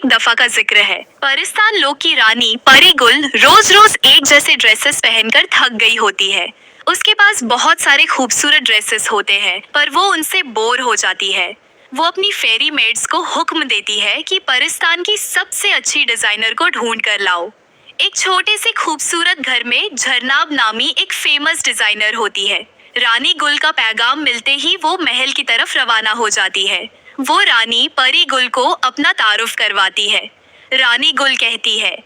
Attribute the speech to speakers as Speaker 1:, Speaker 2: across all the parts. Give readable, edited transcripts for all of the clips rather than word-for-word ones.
Speaker 1: एक दफा का जिक्र है। परिस्तान लोक की रानी परी गुल रोज रोज एक जैसे ड्रेसेस पहनकर थक गई होती है। उसके पास बहुत सारे खूबसूरत ड्रेसेस होते हैं, पर वो उनसे बोर हो जाती है। वो अपनी फेरी मेड्स को हुक्म देती है कि परिस्तान की सबसे अच्छी डिजाइनर को ढूंढ कर लाओ। एक छोटे से खूबसूरत घर में झरनाब नामी एक फेमस डिजाइनर होती है। रानी गुल का पैगाम मिलते ही वो महल की तरफ रवाना हो जाती है। वो रानी परी गुल को अपना तारुफ करवाती है। रानी गुल कहती है,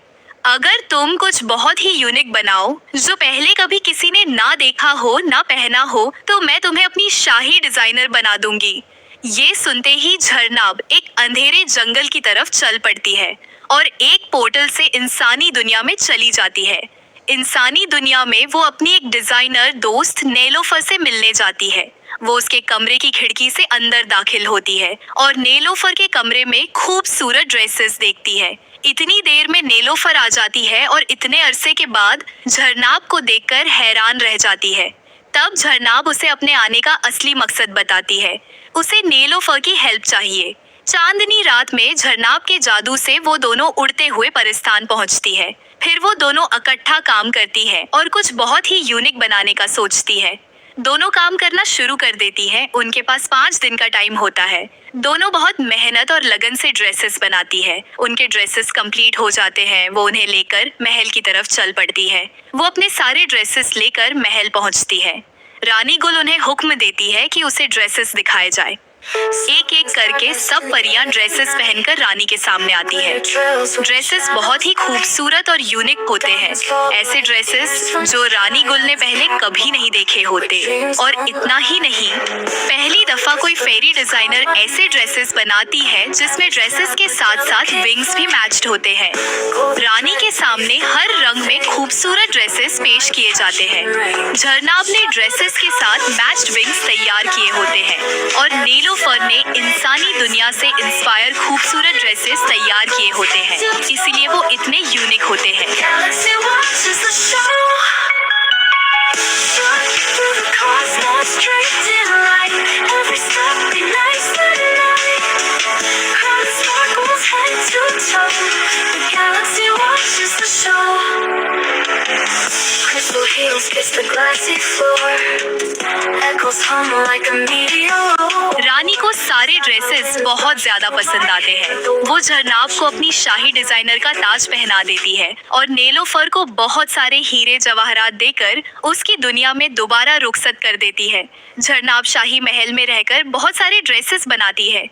Speaker 1: अगर तुम कुछ बहुत ही यूनिक बनाओ जो पहले कभी किसी ने ना देखा हो ना पहना हो, तो मैं तुम्हें अपनी शाही डिजाइनर बना दूंगी। ये सुनते ही झरनाब एक अंधेरे जंगल की तरफ चल पड़ती है और एक पोर्टल से इंसानी दुनिया में चली जाती है। इंसानी दुनिया में वो अपनी एक डिजाइनर दोस्त नेलोफर से मिलने जाती है। वो उसके कमरे की खिड़की से अंदर दाखिल होती है और नेलोफर के कमरे में खूबसूरत ड्रेसेस देखती है। इतनी देर में नेलोफर आ जाती है और इतने अरसे के बाद झरनाब को देखकर हैरान रह जाती है। तब झरनाब उसे अपने आने का असली मकसद बताती है। उसे नेलोफर की हेल्प चाहिए। चांदनी रात में झरनाब के जादू से वो दोनों उड़ते हुए परिस्तान पहुंचती है। फिर वो दोनों इकट्ठा काम करती है और कुछ बहुत ही यूनिक बनाने का सोचती है। दोनों काम करना शुरू कर देती है। उनके पास 5 दिन का टाइम होता है। दोनों बहुत मेहनत और लगन से ड्रेसेस बनाती है। उनके ड्रेसेस कंप्लीट हो जाते हैं। वो उन्हें लेकर महल की तरफ चल पड़ती है। वो अपने सारे ड्रेसेस लेकर महल पहुंचती है। रानी गुल उन्हें हुक्म देती है कि उसे ड्रेसेस दिखाए जाए। एक एक करके सब परियां ड्रेसेस पहनकर रानी के सामने आती है। ड्रेसेस बहुत ही खूबसूरत और यूनिक होते हैं, ऐसे ड्रेसेस जो रानी गुल ने पहले कभी नहीं देखे होते। और इतना ही नहीं, पहली दफा कोई फेरी डिजाइनर ऐसे ड्रेसेस बनाती है जिसमें ड्रेसेस के साथ साथ विंग्स भी मैच्ड होते हैं। रानी के सामने हर रंग में खूबसूरत ड्रेसेस पेश किए जाते हैं। झरनाब ने ड्रेसेस के साथ मैच्ड विंग्स तैयार किए होते हैं और नेलोफर ने इंसानी दुनिया से इंस्पायर खूबसूरत ड्रेसेस तैयार किए होते हैं, इसीलिए वो इतने यूनिक होते हैं।
Speaker 2: Crystal heels kiss the glassy floor. Echoes hum like a meteor.
Speaker 1: रानी को सारे ड्रेसेस बहुत ज्यादा पसंद आते हैं। वो झरनाब को अपनी शाही डिजाइनर का ताज पहना देती है और नेलोफर को बहुत सारे हीरे जवाहरात देकर उसकी दुनिया में दोबारा रुखसत कर देती है। झरनाब शाही महल में रहकर बहुत सारे ड्रेसेस बनाती है।